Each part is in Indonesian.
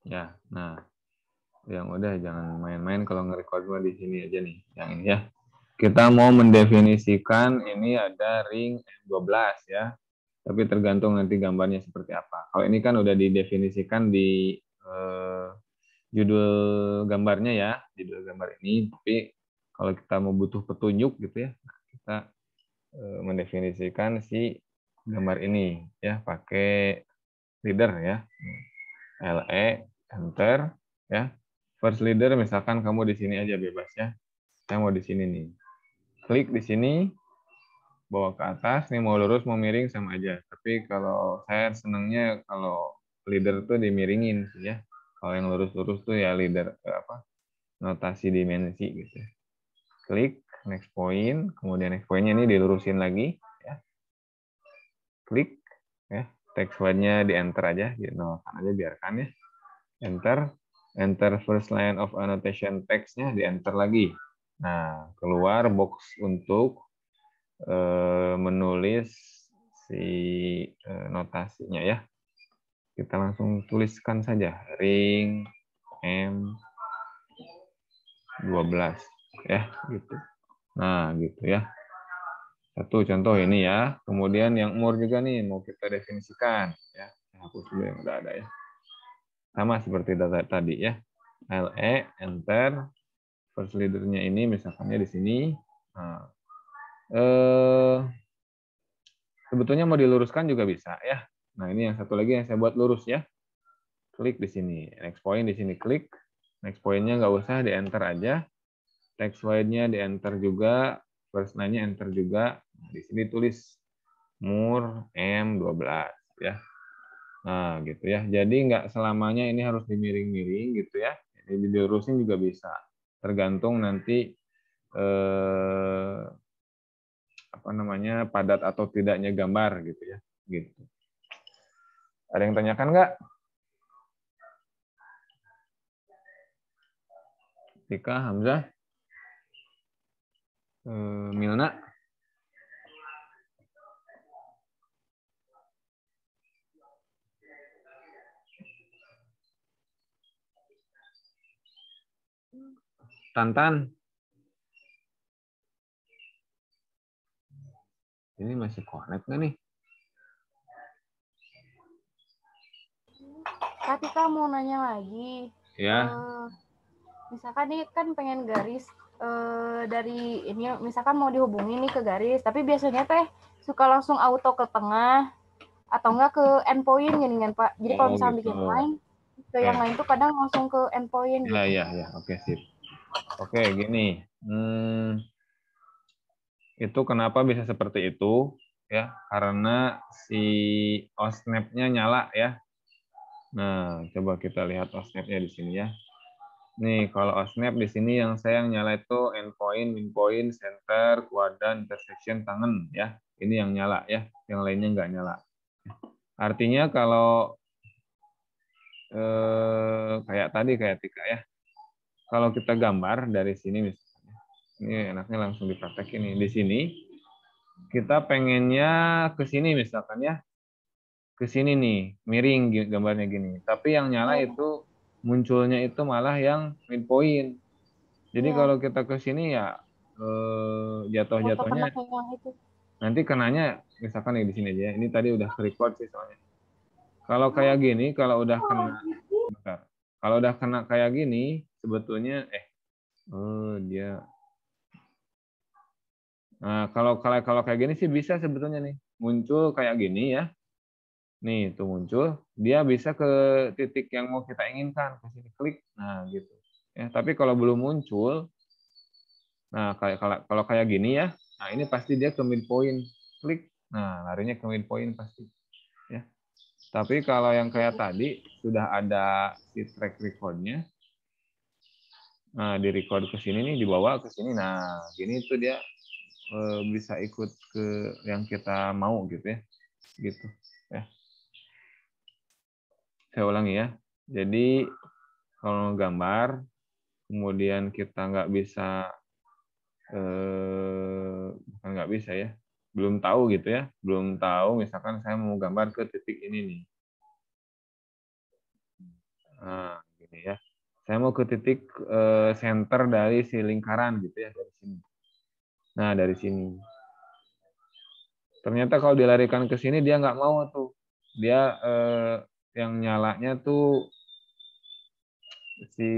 Ya, nah, yang udah jangan main-main kalau nge-record mah di sini aja nih, yang ini ya. Kita mau mendefinisikan ini ada ring M12 ya, tapi tergantung nanti gambarnya seperti apa. Kalau ini kan udah didefinisikan di judul gambarnya ya, judul gambar ini, tapi kalau kita mau butuh petunjuk gitu ya, kita mendefinisikan si gambar ini ya pakai leader ya. LE, enter, ya. First leader misalkan kamu di sini aja bebas ya. Saya mau di sini nih. Klik di sini, bawa ke atas. Nih mau lurus, mau miring sama aja. Tapi kalau saya senangnya kalau leader tuh dimiringin sih ya. Kalau yang lurus-lurus tuh ya leader apa? Notasi dimensi gitu. Klik next point, kemudian next point-nya ini dilurusin lagi ya. Klik ya. Text word-nya di enter aja, dinolakan aja biarkan ya. Enter first line of annotation text-nya, di enter lagi. Nah, keluar box untuk menulis si notasinya ya. Kita langsung tuliskan saja ring M12 ya, gitu. Nah, gitu ya. Satu contoh ini ya. Kemudian yang umur juga nih mau kita definisikan ya. Hapus dulu yang udah ada ya. Sama seperti data tadi ya. LE, enter, first leader-nya ini misalkannya di sini. Nah, sebetulnya mau diluruskan juga bisa ya. Nah, ini yang satu lagi yang saya buat lurus ya. Klik di sini. Next point di sini klik. Next point-nya nggak usah, di enter aja. Text wide-nya di enter juga. First line-nya enter juga. Di sini tulis Mur M12 ya. Nah, gitu ya. Jadi nggak selamanya ini harus dimiring-miring gitu ya. Jadi dilurusin juga bisa. Tergantung nanti apa namanya padat atau tidaknya gambar gitu ya. Gitu. Ada yang tanyakan nggak? Tika, Hamzah, Milna? Tantan? Ini masih connect nggak nih? Tapi kamu mau nanya lagi. Ya. Misalkan nih kan pengen garis dari ini, misalkan mau dihubungi nih ke garis, tapi biasanya teh suka langsung auto ke tengah atau enggak ke endpoint gini kan Pak. Jadi kalau Oh misalnya gitu. bikin line ke yang Oke. lain tuh kadang langsung ke endpoint Ya, gitu. ya, ya. Oke, sip. Oke, gini. Itu kenapa bisa seperti itu? Ya, karena si OSNAP-nya nyala ya. Nah, coba kita lihat OSNAP-nya di sini ya. Nih, kalau OSNAP di sini yang saya yang nyala itu endpoint, midpoint, center, kuadran, intersection, tangan ya. Ini yang nyala ya, yang lainnya nggak nyala. Artinya kalau kayak tadi kayak Tika ya. Kalau kita gambar dari sini misalnya, ini enaknya langsung dipraktekin nih. Di sini kita pengennya ke sini misalkan ya, ke sini nih, miring gambarnya gini. Tapi yang nyala Iya, itu munculnya itu malah yang midpoint. Jadi iya. kalau kita ke sini ya Auto kena jatuh-jatuhnya ke yang itu. nanti kenanya misalkan nih di sini aja. Ini tadi udah record sih soalnya. Kalau kayak gini, kalau udah kena, bentar. Kalau udah kena kayak gini, sebetulnya oh dia. Nah, kalau kayak gini sih bisa sebetulnya nih muncul kayak gini ya. Nih itu muncul, dia bisa ke titik yang mau kita inginkan ke sini klik. Nah gitu. Ya, tapi kalau belum muncul, nah kayak kalau kayak gini ya, nah ini pasti dia ke midpoint klik. Nah larinya ke midpoint pasti. Ya. Tapi kalau yang kayak tadi sudah ada si track recordnya, nah di record ke sini nih dibawa ke sini. Nah gini tuh dia bisa ikut ke yang kita mau gitu ya, gitu ya. Saya ulangi ya. Jadi kalau gambar kemudian kita nggak bisa bukan nggak bisa ya, belum tahu gitu ya, belum tahu misalkan saya mau gambar ke titik ini nih. Nah, gini ya. Saya mau ke titik center dari si lingkaran gitu ya, dari sini. Nah, dari sini. Ternyata kalau dilarikan ke sini dia nggak mau tuh. Dia yang nyalanya tuh si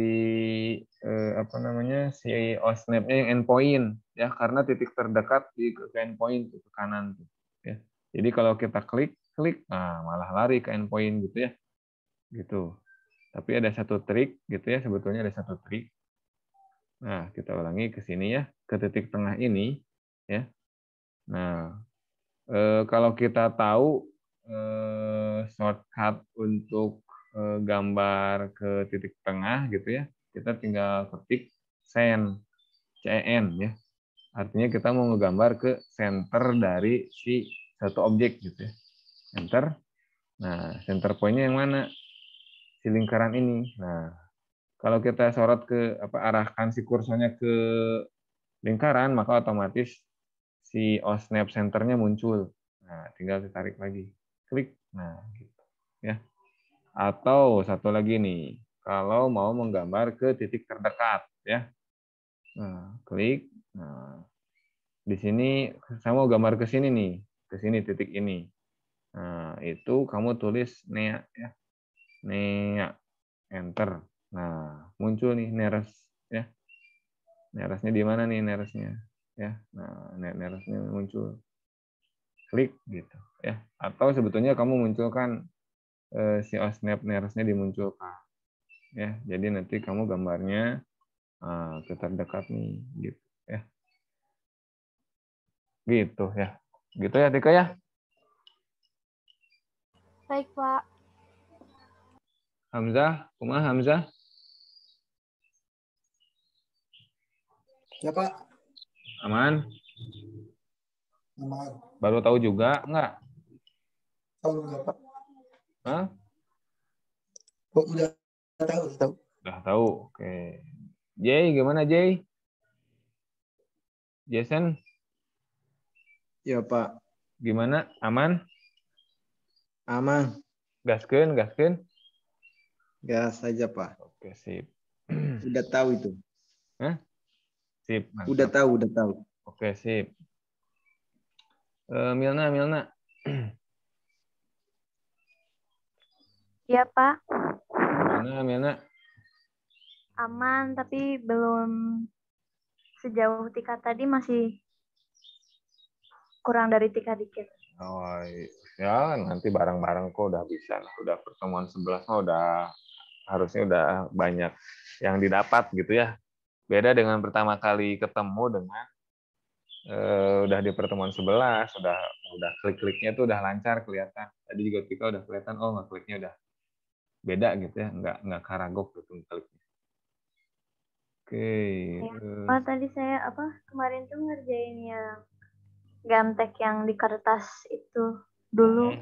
apa namanya, si OSNAP-nya yang endpoint ya, karena titik terdekat di ke endpoint ke kanan tuh ya. Jadi kalau kita klik nah malah lari ke endpoint gitu ya. Gitu. Tapi ada satu trik gitu ya, sebetulnya ada satu trik. Nah, kita ulangi ke sini ya, ke titik tengah ini ya. Nah, kalau kita tahu shortcut untuk gambar ke titik tengah gitu ya, kita tinggal ketik send, CEN ya. Artinya kita mau ngegambar ke center dari si satu objek gitu ya. Enter. Nah, center point-nya yang mana? Si lingkaran ini. Nah, kalau kita sorot ke arahkan si kursornya ke lingkaran, maka otomatis si OSNAP centernya muncul. Nah, tinggal ditarik lagi. Klik. Nah, gitu. Ya. Atau satu lagi nih, kalau mau menggambar ke titik terdekat, ya. Nah, klik. Nah, di sini saya mau gambar ke sini nih, ke sini titik ini. Nah, itu kamu tulis NEA ya. NEA, enter. Nah, muncul nih neres ya. Neresnya di mana nih neresnya? Ya. Nah, neresnya muncul. Klik gitu ya. Atau sebetulnya kamu munculkan si OSNAP neresnya dimunculkan ya. Jadi nanti kamu gambarnya ke terdekat nih gitu ya. Gitu ya. Gitu ya Tika ya. Baik, Pak. Hamzah, kumaha Hamzah? Ya Pak, Aman? aman. Baru tahu juga enggak? Tahu nggak Pak? Hah? Oh, udah tahu. Udah tahu. Oke. Jay, gimana Jay? Jason, Ya Pak, gimana? Aman? aman. Gaskeun, gaskeun? Gas saja Pak. Oke, sip. Udah tahu itu. Hah? Sip, Udah mantap. tahu. Oke, sip. Milna, Milna. Iya, Pak. Gimana, Milna? Aman, tapi belum sejauh Tika tadi, masih kurang dari Tika dikit. Oh, ya nanti bareng-bareng kok udah bisa lah. Udah pertemuan 11 mah udah harusnya udah banyak yang didapat gitu ya. Beda dengan pertama kali ketemu dengan udah di pertemuan 11, udah klik-kliknya tuh udah lancar kelihatan. Tadi juga Tika udah kelihatan, oh ngekliknya udah beda gitu ya, nggak karagok gitu ngekliknya. Oke. Pak, tadi saya kemarin tuh ngerjain yang gamtek yang di kertas itu dulu.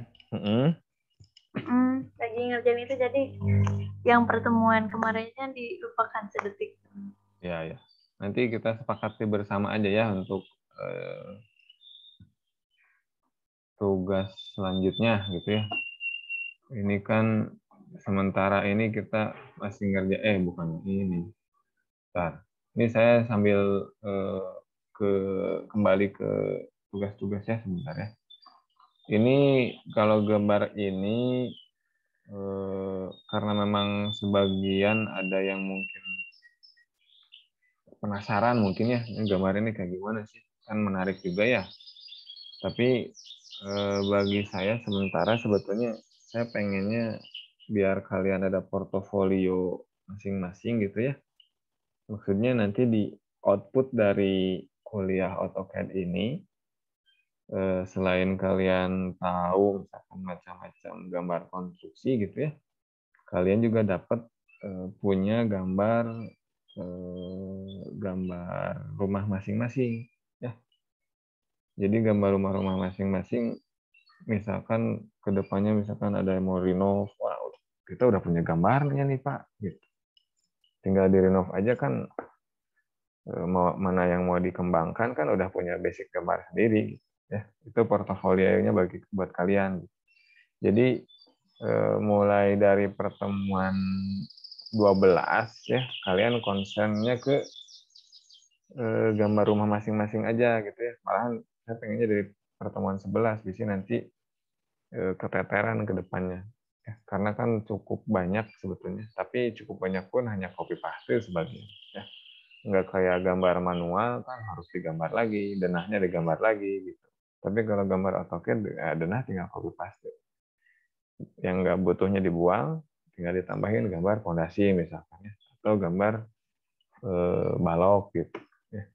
Lagi ngerjain itu, jadi yang pertemuan kemarinnya dilupakan sedetik. Ya. Nanti kita sepakati bersama aja ya untuk tugas selanjutnya gitu ya. Ini kan sementara ini kita masih bukan ini. Bentar. Ini saya sambil kembali ke tugas-tugas ya sebentar ya. Ini kalau gambar ini karena memang sebagian ada yang mungkin penasaran mungkin ya, ini gambar ini kayak gimana sih? Kan menarik juga ya. Tapi bagi saya sementara sebetulnya saya pengennya biar kalian ada portofolio masing-masing gitu ya. Maksudnya nanti di output dari kuliah AutoCAD ini, selain kalian tahu misalkan macam-macam gambar konstruksi gitu ya, kalian juga dapat punya gambar rumah masing-masing ya. Jadi gambar rumah-rumah masing-masing, misalkan kedepannya misalkan ada yang mau renov, wah kita udah punya gambarnya nih Pak, gitu. Tinggal direnov aja kan, mana yang mau dikembangkan kan udah punya basic gambar sendiri, ya. Itu portofolionya buat kalian. Jadi mulai dari pertemuan 12 ya, kalian concernnya ke gambar rumah masing-masing aja gitu ya. Malahan saya pengennya dari pertemuan 11 bisa nanti keteteran ke depannya. Ya, karena kan cukup banyak sebetulnya, tapi cukup banyak pun hanya copy paste sebagian. Ya. Nggak kayak gambar manual kan harus digambar lagi, denahnya digambar lagi gitu. Tapi kalau gambar AutoCAD, denah tinggal copy paste. Yang nggak butuhnya dibuang, tinggal ditambahin gambar fondasi misalkan ya, atau gambar balok gitu. Ya.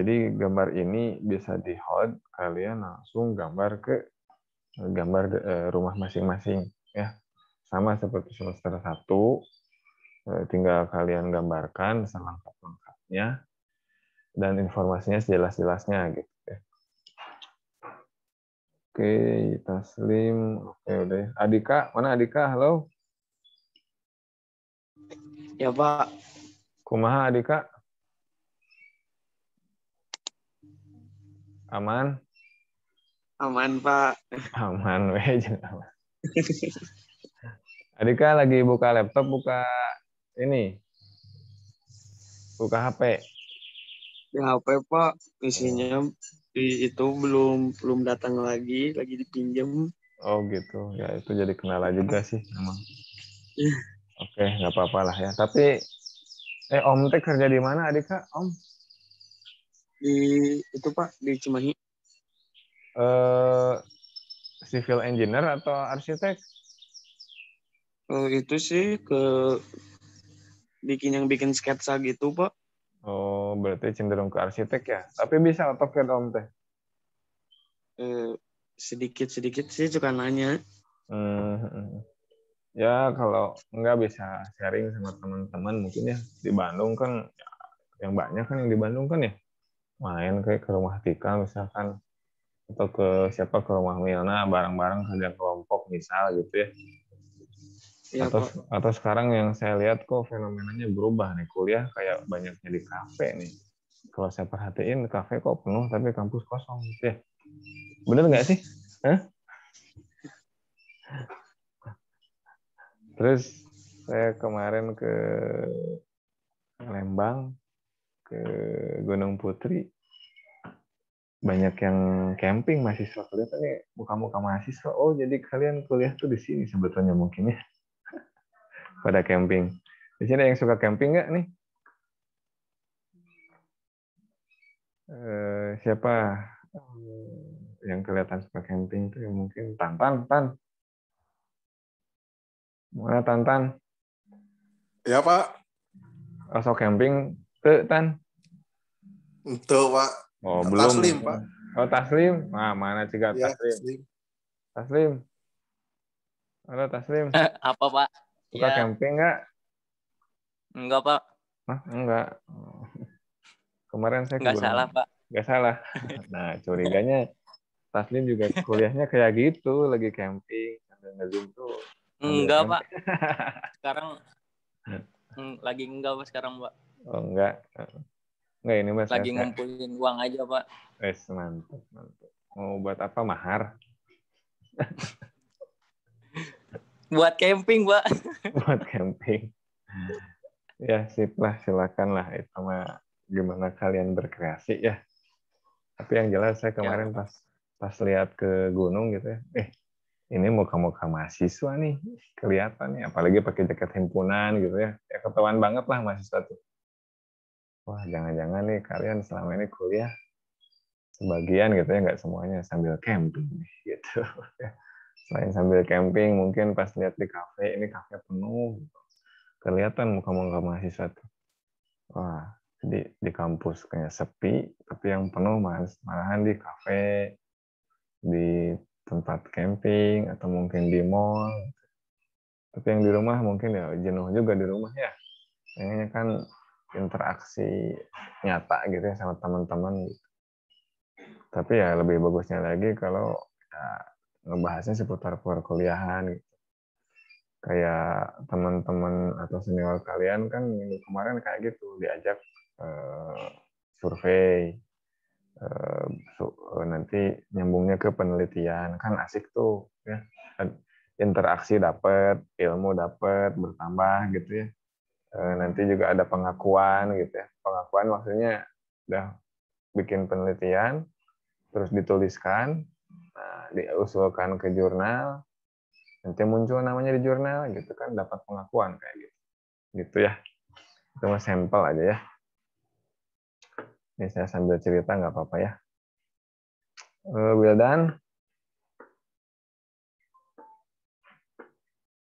Jadi gambar ini bisa di hold, kalian langsung gambar ke rumah masing-masing ya, sama seperti semester 1, tinggal kalian gambarkan selengkap-lengkapnya dan informasinya sejelas-jelasnya gitu ya. Oke, Taslim, oke udah. Adika, mana Adika? Halo. Ya Pak, Kumaha Adika? Aman? aman Pak. Aman weh, jangan aman. Adika lagi buka laptop, buka ini, buka HP. Di HP Pak, isinya itu belum datang lagi dipinjam. Oh gitu, ya itu jadi kendala juga sih emang. Oke, nggak apa-apa lah ya. Tapi, Om teh kerja di mana Adika, Om? Di itu Pak, di Cimahi. Civil engineer atau arsitek? Itu sih bikin sketsa gitu Pak. Oh, berarti cenderung ke arsitek ya. Tapi bisa AutoCAD Om teh. Sedikit-sedikit sih suka nanya. Ya kalau nggak bisa sharing sama teman-teman mungkin ya di Bandung kan ya, yang banyak kan yang di Bandung kan ya main kayak ke rumah Tika misalkan atau ke siapa ke rumah Milna bareng-bareng kerja kelompok misal gitu ya. Ya Atau Pak. atau sekarang yang saya lihat kok fenomenanya berubah nih, kuliah kayak banyaknya di kafe nih. Kalau saya perhatiin kafe kok penuh tapi kampus kosong gitu ya. Bener nggak sih? Hah? Terus saya kemarin ke Lembang, ke Gunung Putri, banyak yang camping mahasiswa. Kelihatannya muka-muka mahasiswa. Oh, jadi kalian kuliah tuh di sini sebetulnya mungkin ya. Pada camping. Di sini ada yang suka camping nggak nih? Siapa yang kelihatan suka camping tuh yang mungkin Tantan. Mana Tantan? Ya Pak, Asal camping tuh Tan? itu Pak. Oh, belum. Taslim Pak. Oh, Taslim. Nah, mana sih Ya, Taslim? Taslim. Taslim. Halo Taslim. Apa Pak? Suka Ya, camping nggak? enggak Pak. Hah, enggak. Kemarin saya ke Enggak Gunung. salah Pak. Nggak salah. Nah, curiganya Taslim juga kuliahnya kayak gitu, lagi camping, sambil nge-zoom tuh. Enggak Pak. Sekarang lagi enggak Pak sekarang Pak. Oh, enggak. Enggak, ini mas. Lagi ngumpulin uang aja Pak. Mantap. Mau buat apa, mahar? Buat camping Pak. Buat camping. Ya, sip lah, silakan lah. Itu mah gimana kalian berkreasi ya. Tapi yang jelas saya kemarin pas lihat ke gunung gitu ya. Ini muka-muka mahasiswa nih, kelihatan nih. Apalagi pakai jaket himpunan gitu ya. Ya ketahuan banget lah mahasiswa tuh. Wah, jangan-jangan nih kalian selama ini kuliah sebagian gitu ya, nggak semuanya sambil camping gitu. Selain sambil camping, mungkin pas lihat di kafe, ini kafe penuh. Kelihatan muka-muka mahasiswa tuh. Wah, di kampus kayak sepi, tapi yang penuh malahan di kafe, di tempat camping, atau mungkin di mall. Tapi yang di rumah mungkin ya jenuh juga di rumah ya. Kayaknya kan interaksi nyata gitu ya sama teman-teman. Tapi ya lebih bagusnya lagi kalau ya, ngebahasnya seputar perkuliahan gitu. Kayak teman-teman atau senior kalian kan minggu kemarin kayak gitu diajak survei, nanti nyambungnya ke penelitian kan asik tuh ya. interaksi dapat, ilmu dapat, bertambah gitu ya. Nanti juga ada pengakuan gitu ya. Pengakuan maksudnya udah bikin penelitian, terus dituliskan, nah, diusulkan ke jurnal, nanti muncul namanya di jurnal gitu kan, dapat pengakuan kayak gitu. Gitu ya. Itu mah sampel aja ya. Ini saya sambil cerita nggak apa-apa ya. Wildan.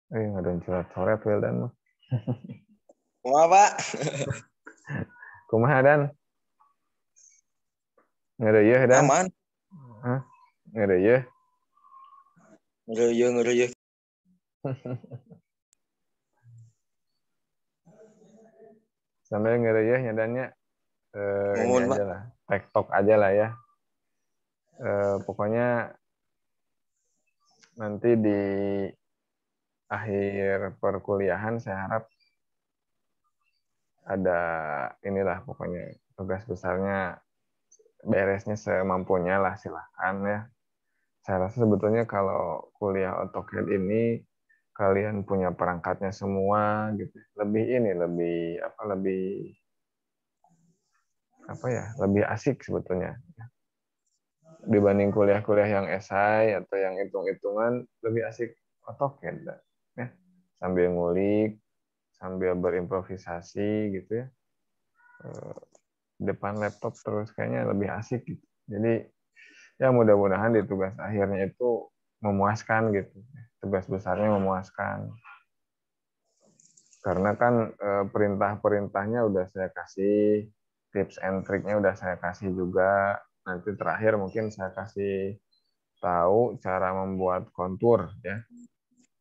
Nggak ada coret-coret Wildan mah. Kumaha, Pak? Kumaha Dan? Nggak ada ya Dan? Aman. Hah? Nggak ada ya? Ngeureuh. Sampai nggak ada ya nyadannya. Ini Mohon, aja Pak. lah. Tektok aja lah ya. Pokoknya nanti di akhir perkuliahan saya harap ada inilah pokoknya tugas besarnya beresnya semampunya lah, silahkan ya. Saya rasa sebetulnya kalau kuliah AutoCAD ini kalian punya perangkatnya semua gitu. Lebih lebih asik sebetulnya. Dibanding kuliah-kuliah yang esai atau yang hitung-hitungan, lebih asik AutoCAD ya. Sambil ngulik, sambil berimprovisasi gitu ya. Depan laptop terus kayaknya lebih asik gitu. Jadi ya mudah-mudahan di tugas akhirnya itu memuaskan gitu. Tugas besarnya memuaskan. Karena kan perintah-perintahnya udah saya kasih, tips and triknya udah saya kasih juga. Nanti terakhir mungkin saya kasih tahu cara membuat kontur ya.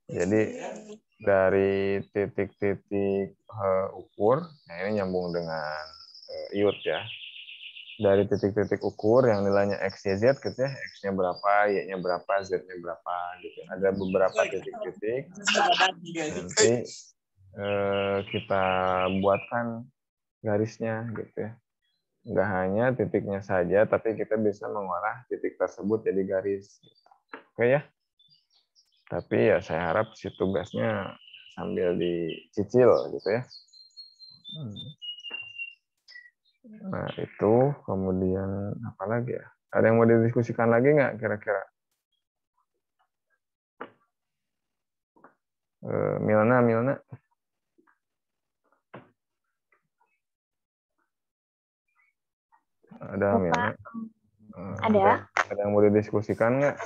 Jadi dari titik-titik ukur, nah ini nyambung dengan IUT ya. Dari titik-titik ukur yang nilainya X, Y, Z gitu ya. X-nya berapa, Y-nya berapa, Z-nya berapa gitu. Ada beberapa titik-titik. Nanti kita buatkan garisnya gitu ya. Nggak hanya titiknya saja, tapi kita bisa mengolah titik tersebut jadi garis. Oke ya. Tapi ya saya harap si tugasnya sambil dicicil gitu ya. Nah itu, kemudian apa lagi ya? Ada yang mau didiskusikan lagi nggak kira-kira? Milna. Ada Milna? Ada. Ada yang mau didiskusikan nggak?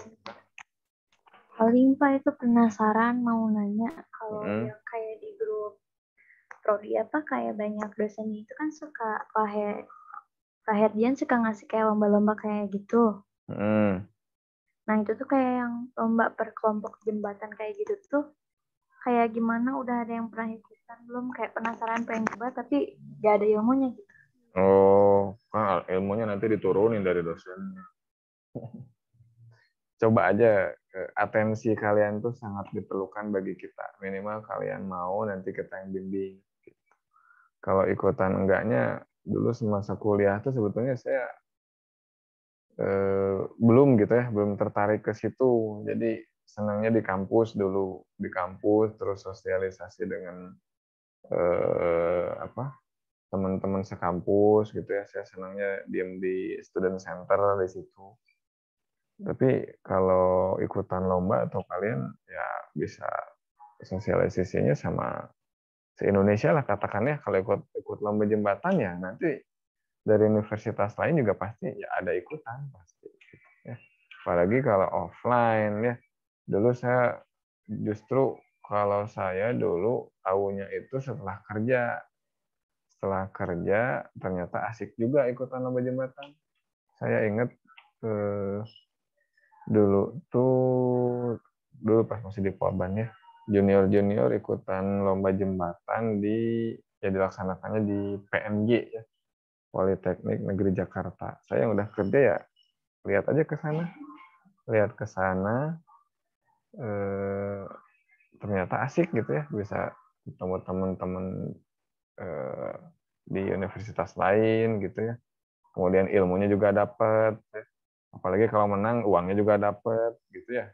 Paling Pak itu penasaran mau nanya kalau yang kayak di grup prodi apa kayak banyak dosen itu kan suka Pak Herdian suka ngasih kayak lomba-lomba kayak gitu. Nah itu tuh kayak yang lomba per kelompok jembatan kayak gitu tuh kayak gimana, udah ada yang pernah ikutan belum? Kayak penasaran pengen coba tapi gak ada ilmunya gitu. Oh, kan ilmunya nanti diturunin dari dosennya. Coba aja, atensi kalian tuh sangat diperlukan bagi kita. Minimal kalian mau, nanti kita yang bimbing. Kalau ikutan enggaknya, dulu semasa kuliah tuh sebetulnya saya belum gitu ya, belum tertarik ke situ. Jadi senangnya di kampus dulu, di kampus terus sosialisasi dengan teman-teman sekampus gitu ya. Saya senangnya diem di student center di situ. Tapi kalau ikutan lomba atau kalian ya bisa sosialisasinya sama se-Indonesia lah katakannya. Kalau ikut lomba jembatan ya nanti dari universitas lain juga pasti ya ada ikutan pasti. Ya. Apalagi kalau offline ya. Dulu saya justru kalau saya dulu tahunya itu setelah kerja. Setelah kerja ternyata asik juga ikutan lomba jembatan. Saya ingat dulu pas masih di Polban ya, junior ikutan lomba jembatan dilaksanakannya di PNG ya, Politeknik Negeri Jakarta. Saya yang udah kerja ya lihat aja ke sana ternyata asik gitu ya, bisa ketemu teman-teman di universitas lain gitu ya, kemudian ilmunya juga dapat, apalagi kalau menang uangnya juga dapat gitu ya.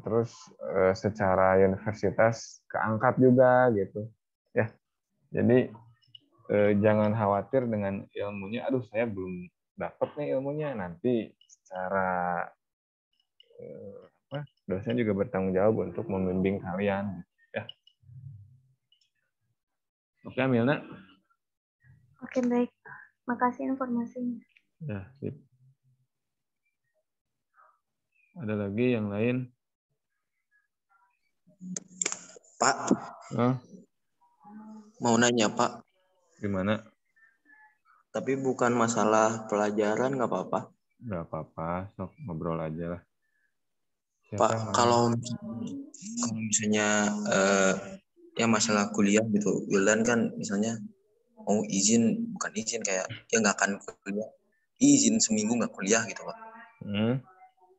Terus secara universitas keangkat juga gitu ya. Jadi jangan khawatir dengan ilmunya. Aduh, saya belum dapat nih ilmunya. Nanti secara dosen juga bertanggung jawab untuk membimbing kalian ya. Oke, Milna. Oke, baik. Makasih informasinya. Ya, sip. Ada lagi yang lain? Pak, mau nanya Pak, Gimana? tapi bukan masalah pelajaran nggak apa-apa. Nggak apa-apa, sok ngobrol aja lah. Pak, kalau misalnya ya masalah kuliah gitu, Wildan kan misalnya mau izin, bukan izin kayak ya nggak akan kuliah, izin seminggu nggak kuliah gitu Pak.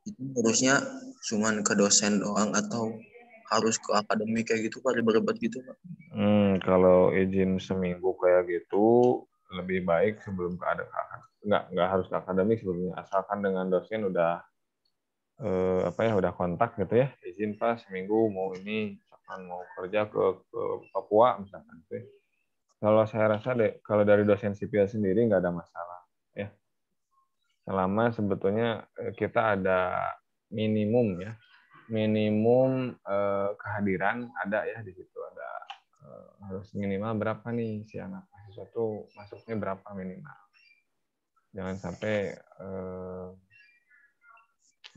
Itu harusnya cuman ke dosen doang atau harus ke akademik kayak gitu Pak, ribet-ribet gitu Pak? Kalau izin seminggu kayak gitu lebih baik sebelum nggak harus ke akademik sebelumnya, asalkan dengan dosen udah udah kontak gitu ya, izin Pak seminggu mau ini misalkan mau kerja ke Papua misalkan. Kalau saya rasa kalau dari dosen sipil sendiri nggak ada masalah ya, selama sebetulnya kita ada minimum kehadiran ada ya di situ, ada harus minimal berapa nih si anak mahasiswa tuh masuknya berapa minimal, jangan sampai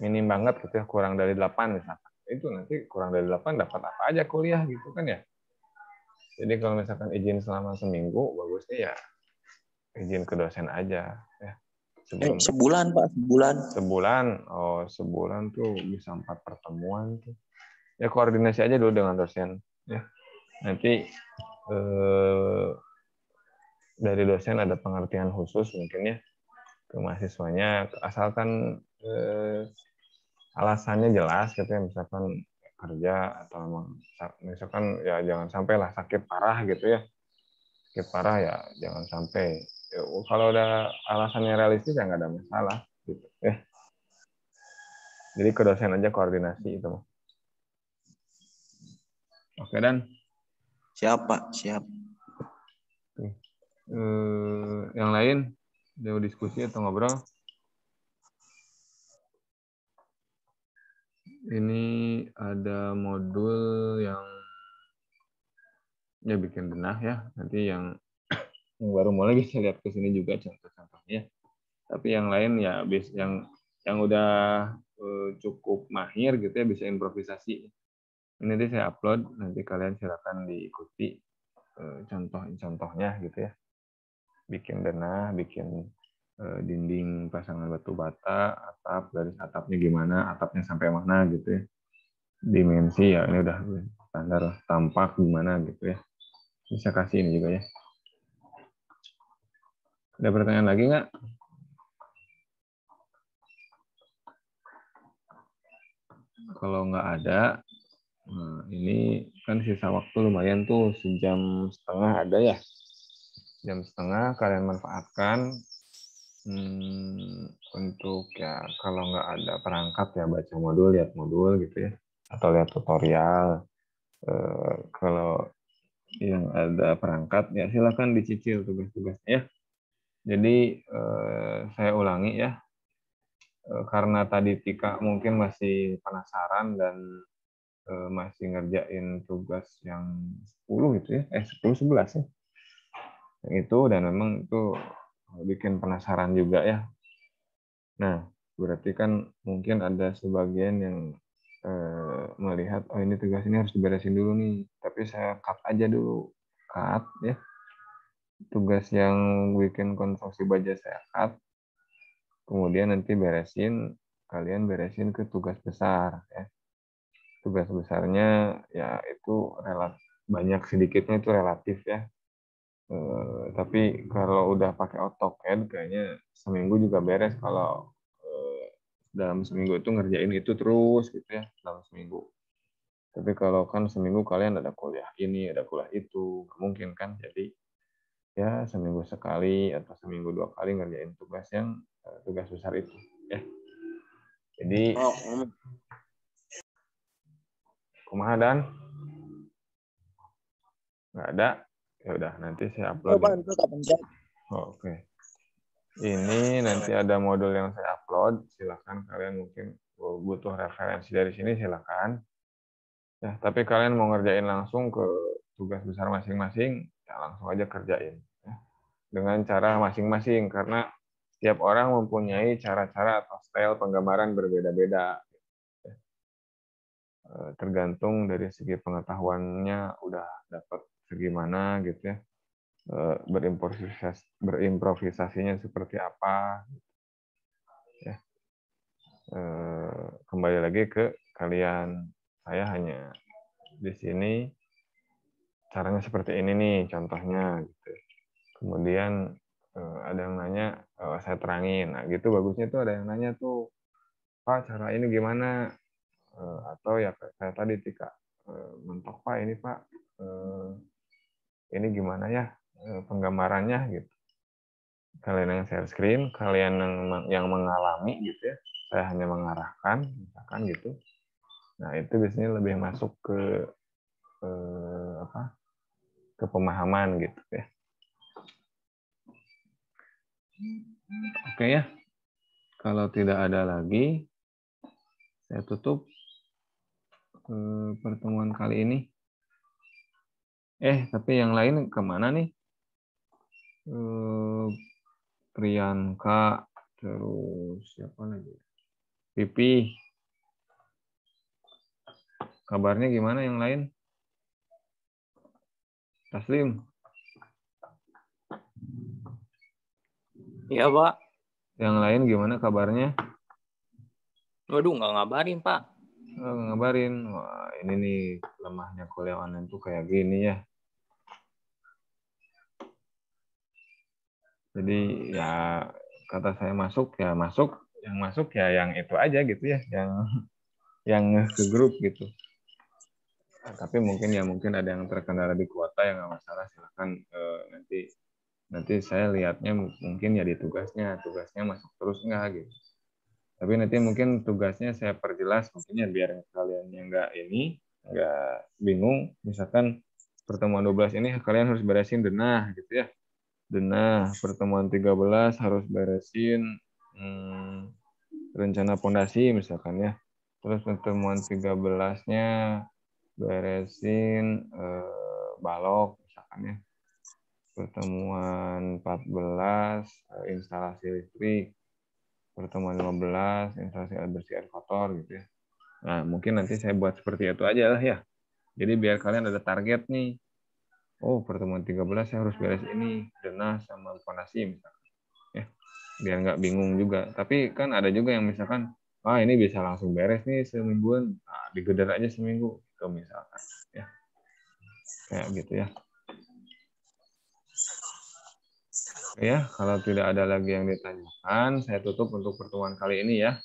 minim banget gitu ya, kurang dari 8 misalkan, itu nanti kurang dari 8 dapat apa aja kuliah gitu kan ya. Jadi kalau misalkan izin selama seminggu bagusnya ya izin ke dosen aja ya. Sebulan Pak, sebulan tuh bisa 4 pertemuan tuh ya, koordinasi aja dulu dengan dosen ya, nanti dari dosen ada pengertian khusus mungkin ya ke mahasiswanya, asalkan alasannya jelas gitu ya, misalkan kerja atau misalkan ya jangan sampai lah sakit parah gitu ya, sakit parah ya jangan sampai. Kalau ada alasannya realistis ya nggak ada masalah gitu ya. Jadi ke dosen aja koordinasi itu. Oke Dan. Siap Pak, siap. Yang lain mau diskusi atau ngobrol? Ini ada modul yang ya bikin denah ya, nanti yang baru mulai bisa lihat ke sini juga contoh-contohnya. Tapi yang lain ya yang udah cukup mahir gitu ya, bisa improvisasi. Ini nanti saya upload, nanti kalian silakan diikuti contoh-contohnya gitu ya. Bikin denah, bikin dinding pasangan batu bata, atap, garis atapnya gimana, atapnya sampai mana gitu ya. Dimensi ya ini udah standar, tampak gimana gitu ya. Bisa kasih ini juga ya. Ada pertanyaan lagi nggak? Kalau nggak ada, ini kan sisa waktu lumayan tuh, 1,5 jam ada ya. 1,5 jam kalian manfaatkan untuk ya kalau nggak ada perangkat ya baca modul, lihat modul gitu ya. Atau lihat tutorial. Kalau yang ada perangkat ya silakan dicicil tugas-tugasnya ya. Jadi saya ulangi ya, karena tadi Tika mungkin masih penasaran dan masih ngerjain tugas yang 10 gitu ya, 10-11 ya, yang itu, dan memang itu bikin penasaran juga ya. Nah berarti kan mungkin ada sebagian yang melihat oh ini tugas ini harus diberesin dulu nih, tapi saya cut aja dulu, cut ya. Tugas yang bikin konstruksi baja saya cut, kemudian nanti kalian beresin ke tugas besar ya. Tugas besarnya ya itu banyak sedikitnya itu relatif ya. Tapi kalau udah pakai AutoCAD kayaknya seminggu juga beres kalau dalam seminggu itu ngerjain itu terus gitu ya, dalam seminggu. Tapi kalau kan seminggu kalian ada kuliah ini, ada kuliah itu, nggak mungkin kan. Jadi ya seminggu sekali atau seminggu 2 kali ngerjain tugas besar itu ya. Jadi Kumaha Dan? Nggak ada? Ya udah, nanti saya upload. Oke. Ini nanti ada modul yang saya upload. Silakan kalian mungkin butuh referensi dari sini, silakan. Ya, tapi kalian mau ngerjain langsung ke tugas besar masing-masing, ya langsung aja kerjain. Ya. Dengan cara masing-masing, karena tiap orang mempunyai cara-cara atau style penggambaran berbeda-beda. Tergantung dari segi pengetahuannya udah dapat segimana gitu ya. Berimprovisasinya seperti apa. Ya. Kembali lagi ke kalian. Saya hanya di sini caranya seperti ini nih contohnya gitu. Kemudian ada yang nanya, saya terangin. Nah, gitu bagusnya tuh ada yang nanya tuh, Pak, cara ini gimana? Atau ya kayak tadi Tika, mentok Pak ini Pak, ini gimana ya penggambarannya gitu. Kalian yang share screen, kalian yang mengalami gitu ya, saya hanya mengarahkan, misalkan gitu. Nah itu biasanya lebih masuk ke ke pemahaman gitu ya. Oke ya, kalau tidak ada lagi, saya tutup pertemuan kali ini. Tapi yang lain kemana nih? Priyanka, terus siapa lagi? Pipi. Kabarnya gimana yang lain? Taslim. Iya, Pak. Yang lain gimana kabarnya? Waduh, nggak ngabarin, Pak. Ngabarin. Wah, ini nih lemahnya kuliah online tuh kayak gini ya. Jadi ya kata saya masuk ya masuk, yang masuk ya yang itu aja gitu ya, yang ke grup gitu. Nah, tapi mungkin ada yang terkendala di kuota ya nggak masalah, silakan nanti saya lihatnya mungkin ya di tugasnya masuk terus nggak gitu. Tapi nanti mungkin tugasnya saya perjelas mungkin ya biar kalian yang nggak bingung. Misalkan pertemuan 12 ini kalian harus beresin denah gitu ya. Denah, pertemuan 13 harus beresin rencana pondasi misalkan ya. Terus pertemuan 13-nya beresin balok misalkan ya. Pertemuan 14 instalasi listrik. Pertemuan 15 instalasi air bersih air kotor gitu ya. Nah, mungkin nanti saya buat seperti itu aja lah ya. Jadi biar kalian ada target nih. Oh, pertemuan 13 saya harus beres ini, denah sama fondasi misalkan. Ya, biar nggak bingung juga. Tapi kan ada juga yang misalkan, ini bisa langsung beres nih semingguan, digeder aja seminggu, gitu misalkan. Ya, kayak gitu ya. Ya, kalau tidak ada lagi yang ditanyakan, saya tutup untuk pertemuan kali ini ya.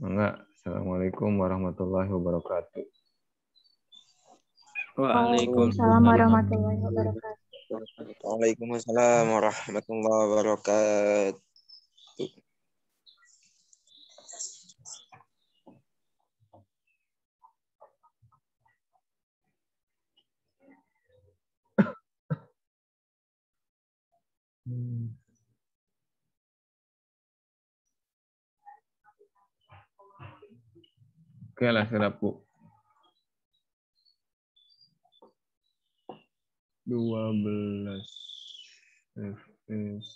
Enggak. Assalamualaikum warahmatullahi wabarakatuh. Waalaikumsalam warahmatullahi wabarakatuh. Waalaikumsalam warahmatullahi wabarakatuh. Oke lah, sudah Bu. 12 FPS